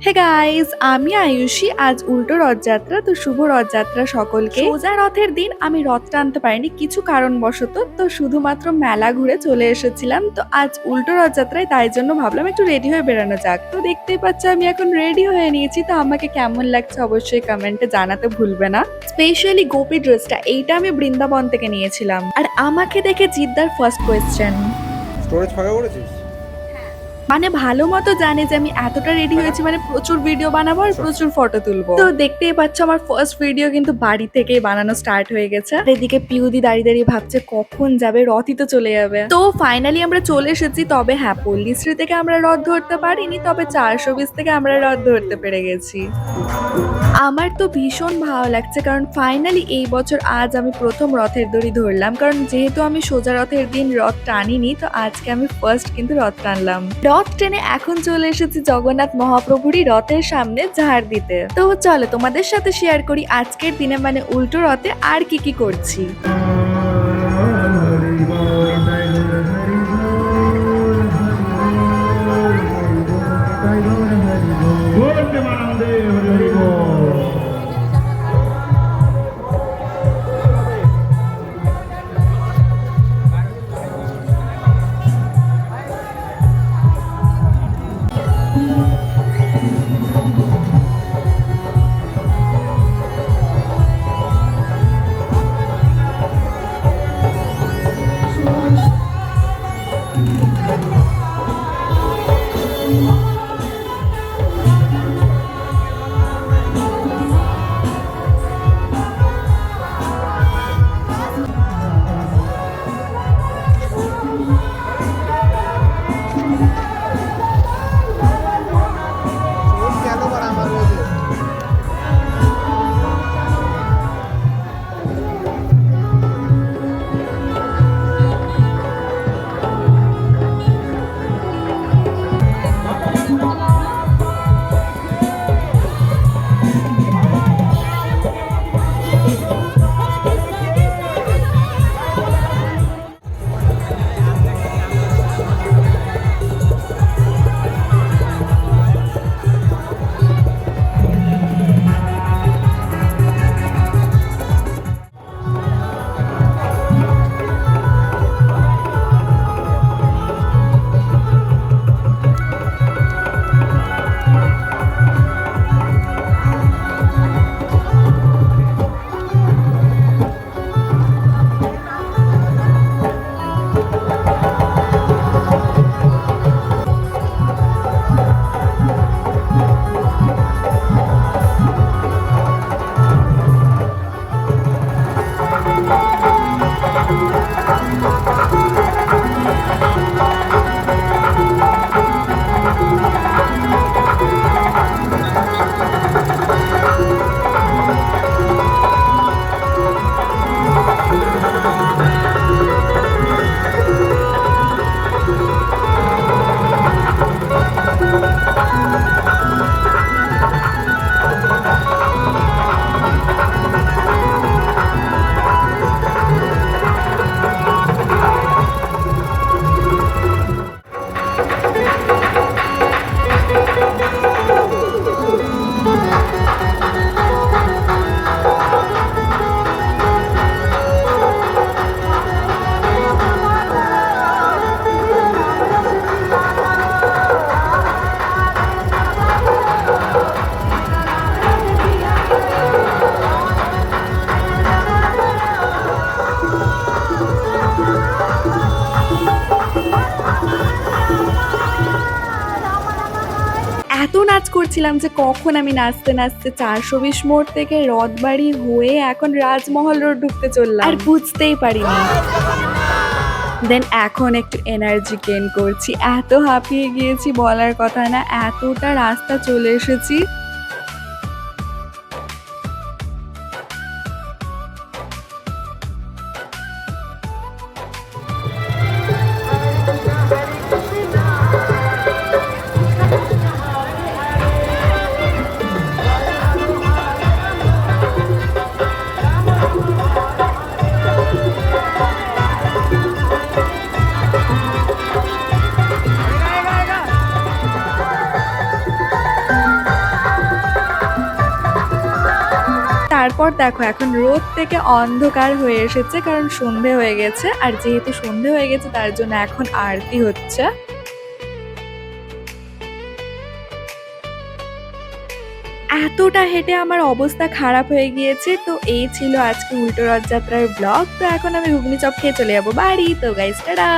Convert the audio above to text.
Hey guys, আমি আয়ুষী। আজ উল্টো রথযাত্রা, তো শুভ রথযাত্রা সকলকে। সোজা রথের দিন আমি রথ টানতে পারিনি কিছু কারণবশত, তো শুধুমাত্র মেলা ঘুরে চলে এসেছিলাম। তো আজ উল্টো রথযাত্রায়, তাই জন্য ভাবলাম একটু রেডি হয়ে বেরোনো যাক। তো দেখতেই পাচ্ছ আমি এখন রেডি হয়ে নিয়েছি। তো আমাকে কেমন লাগছে অবশ্যই কমেন্টে জানাতে ভুলবে না। স্পেশালি গোপী ড্রেসটা, এইটা আমি বৃন্দাবন থেকে নিয়েছিলাম। আর আমাকে দেখে জিদ্দার ফার্স্ট কোয়েশ্চেন, স্টোরেজ ফাঁকা করেছিস? মানে ভালো মতো জানে যে আমি এতটা রেডি হয়েছি, মানে প্রচুর ভিডিও বানাবো আর আচ্ছা। প্রচুর ফটো তুলবো। তো দেখতেই পাচ্ছ আমার ফার্স্ট ভিডিও কিন্তু বাড়ি থেকেই বানানো স্টার্ট হয়ে গেছে। আর এদিকে পিউদি দাঁড়িয়ে দাঁড়িয়ে ভাবছে কখন যাবে, রথই তো চলে যাবে। তো ফাইনালি আমরা চলে এসেছি। তবে হ্যাঁ, পল্লীশ্রী থেকে আমরা রথ ধরতে পারিনি, তবে 420 থেকে আমরা রথ ধরতে পেরে গেছি। আমার তো ভীষণ ভালো লাগছে, কারণ ফাইনালি এই বছর আজ আমি প্রথম রথের দড়ি ধরলাম। কারণ যেহেতু আমি সোজা রথের দিন রথ টানিনি, তো আজকে আমি ফার্স্ট কিন্তু রথ টানলাম। রথ টেনে এখন চলে এসেছি জগন্নাথ মহাপ্রভুরই রথের সামনে ঝাড় দিতে। তো চলো তোমাদের সাথে শেয়ার করি আজকের দিনে, মানে উল্টো রথে আর কি কি করছি। কেন বাড়া আমার রোজে? এত নাচ করছিলাম যে কখন আমি নাচতে নাচতে 420 মোড় থেকে রথবাড়ি হয়ে এখন রাজমহল রোড ঢুকতে চললাম, আর বুঝতেই পারিনি। দেন এখন একটু এনার্জি গেইন করছি। এত হাঁপিয়ে গিয়েছি বলার কথা না, এতটা রাস্তা চলে এসেছি। তারপর দেখো এখন রোদ থেকে অন্ধকার হয়ে এসেছে, কারণ সন্ধে হয়ে গেছে। আর যেহেতু সন্ধে হয়ে গেছে তার জন্য এখন আরতি হচ্ছে। এতটা হেঁটে আমার অবস্থা খারাপ হয়ে গিয়েছে। তো এই ছিল আজকে উল্টো রথযাত্রার ব্লগ। তো এখন আমি ঘুগনি চপ খেয়ে চলে যাবো বাড়ি। তো গাইস টাটা।